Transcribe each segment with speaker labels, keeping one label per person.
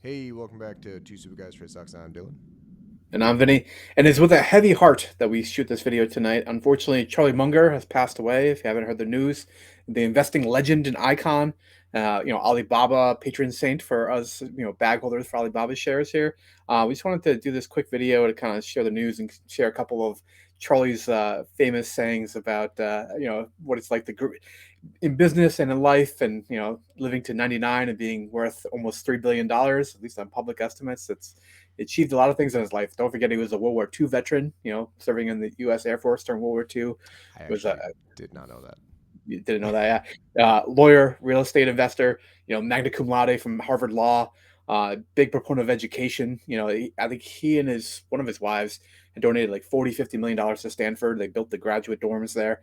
Speaker 1: Hey, welcome back to Two Super Guys Trade Stocks. I'm Dylan.
Speaker 2: And I'm Vinny. And it's with a heavy heart that we shoot this video tonight. Unfortunately, Charlie Munger has passed away. If you haven't heard the news, the investing legend and icon, Alibaba patron saint for us, bag holders for Alibaba shares here. We just wanted to do this quick video to kind of share the news and share a couple of Charlie's famous sayings about, what it's like in business and in life, and living to 99 and being worth almost $3 billion, at least on public estimates. It's achieved a lot of things in his life. Don't forget he was a World War II veteran, serving in the U.S. Air Force during World War II.
Speaker 1: I
Speaker 2: Was a
Speaker 1: actually did not know that.
Speaker 2: You didn't know that, yeah. Lawyer, real estate investor, magna cum laude from Harvard Law, big proponent of education. I think he and one of his wives had donated like 40-50 million dollars to Stanford. They built the graduate dorms there.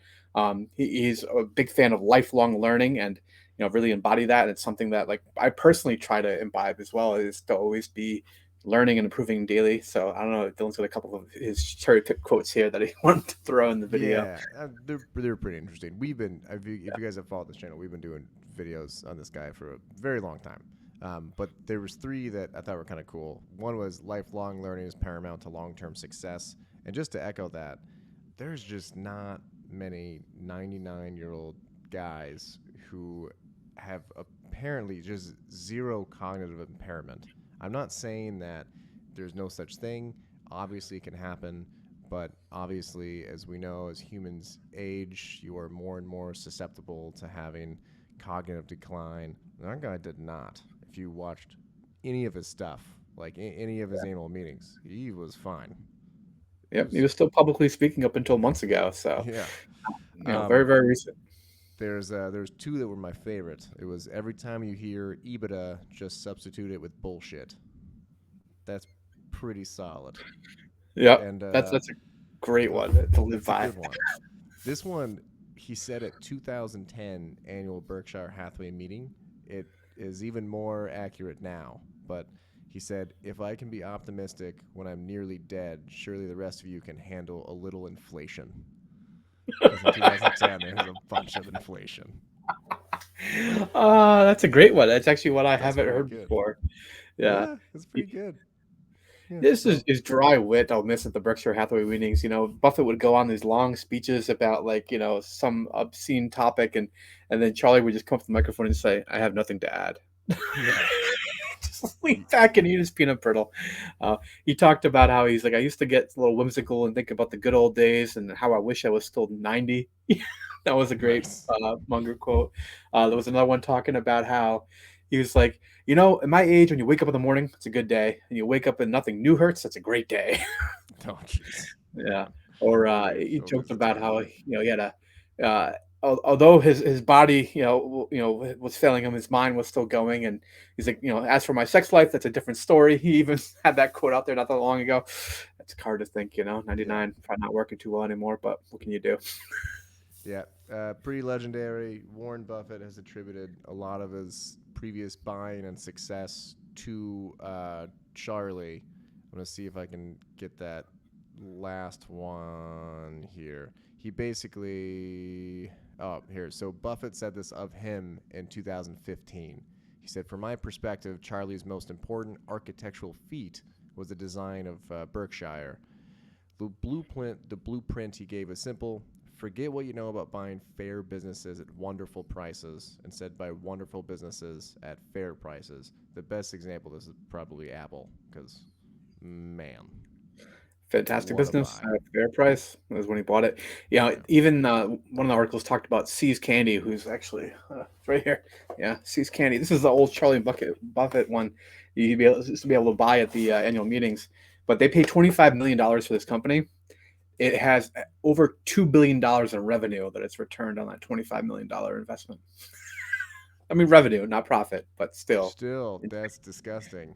Speaker 2: He's a big fan of lifelong learning and really embody that. And it's something that like I personally try to imbibe as well, is to always be learning and improving daily. So I don't know, Dylan's got a couple of his cherry pick quotes here that he wanted to throw in the video.
Speaker 1: Yeah, they're pretty interesting. If you guys have followed this channel, we've been doing videos on this guy for a very long time. But there was three that I thought were kind of cool. One was lifelong learning is paramount to long-term success, and just to echo that, there's just not many 99-year-old guys who have apparently just zero cognitive impairment. I'm not saying that there's no such thing. Obviously, it can happen. But obviously, as we know, as humans age, you are more and more susceptible to having cognitive decline. And our guy did not. If you watched any of his stuff, like any of his annual meetings, he was fine. He
Speaker 2: Yep, he
Speaker 1: was,
Speaker 2: was still publicly speaking up until months ago. So,
Speaker 1: yeah.
Speaker 2: very,
Speaker 1: Um,
Speaker 2: very recent.
Speaker 1: there's two that were my favorite. It was every time you hear EBITDA, just substitute it with bullshit. That's pretty solid.
Speaker 2: Yep,
Speaker 1: And
Speaker 2: that's a great
Speaker 1: the
Speaker 2: one to live
Speaker 1: it's a
Speaker 2: by.
Speaker 1: good one. This one, he said at 2010 annual Berkshire Hathaway meeting. It is even more accurate now, but he said, "If I can be optimistic when I'm nearly dead, surely the rest of you can handle a little inflation." Because in 2010 there was a bunch of inflation.
Speaker 2: That's a great one. That's actually what I
Speaker 1: That's
Speaker 2: haven't
Speaker 1: pretty
Speaker 2: heard
Speaker 1: good.
Speaker 2: before. Yeah.
Speaker 1: Yeah, that's pretty good. Yeah.
Speaker 2: This
Speaker 1: Well,
Speaker 2: is dry wit I'll miss at the Berkshire Hathaway meetings. Buffett would go on these long speeches about like, some obscene topic, and then Charlie would just come up to the microphone and say, I have nothing to add.
Speaker 1: yeah.
Speaker 2: Just lean back and eat his peanut brittle. He talked about how he's like, I used to get a little whimsical and think about the good old days and how I wish I was still 90. That was a great
Speaker 1: Nice.
Speaker 2: Munger quote. There was another one talking about how he was like, at my age, when you wake up in the morning, it's a good day. And you wake up and nothing new hurts, that's a great day.
Speaker 1: Oh, jeez.
Speaker 2: Yeah. Or he
Speaker 1: Always
Speaker 2: joked
Speaker 1: a
Speaker 2: about
Speaker 1: time.
Speaker 2: how he had although his body was failing him, his mind was still going, and he's like, as for my sex life, that's a different story. He even had that quote out there not that long ago. It's hard to think,
Speaker 1: Yeah.
Speaker 2: 99 probably not working too well anymore, but what can you do?
Speaker 1: Yeah, pretty legendary. Warren Buffett has attributed a lot of his previous buying and success to Charlie. I'm gonna see if I can get that last one here. He basically, oh, here. So Buffett said this of him in 2015. He said, "From my perspective, Charlie's most important architectural feat was the design of Berkshire. The blueprint he gave is simple. Forget what you know about buying fair businesses at wonderful prices. Instead, buy wonderful businesses at fair prices." The best example of this is probably Apple, because, man,
Speaker 2: Fantastic
Speaker 1: what a
Speaker 2: business,
Speaker 1: buy.
Speaker 2: fair price was when he bought it.
Speaker 1: Yeah.
Speaker 2: Even one of the articles talked about See's Candy, who's actually it's right here. Yeah, See's Candy. This is the old Buffett one. Used to be able to buy at the annual meetings, but they paid $25 million for this company. It has over $2 billion in revenue that it's returned on that $25 million investment. I mean, revenue, not profit, but still.
Speaker 1: Still, that's disgusting.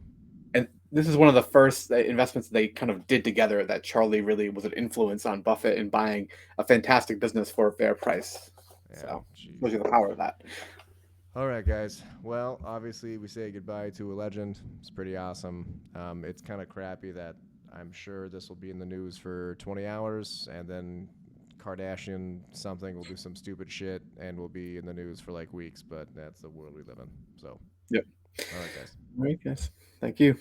Speaker 2: And this is one of the first investments they kind of did together that Charlie really was an influence on Buffett in buying a fantastic business for a fair price.
Speaker 1: Yeah,
Speaker 2: So,
Speaker 1: jeez.
Speaker 2: look at the power of that.
Speaker 1: All right, guys. Well, obviously, we say goodbye to a legend. It's pretty awesome. It's kind of crappy that I'm sure this will be in the news for 20 hours, and then Kardashian something will do some stupid shit and will be in the news for like weeks. But that's the world we live in. So,
Speaker 2: Yep.
Speaker 1: all right, guys.
Speaker 2: All right, guys. Thank you.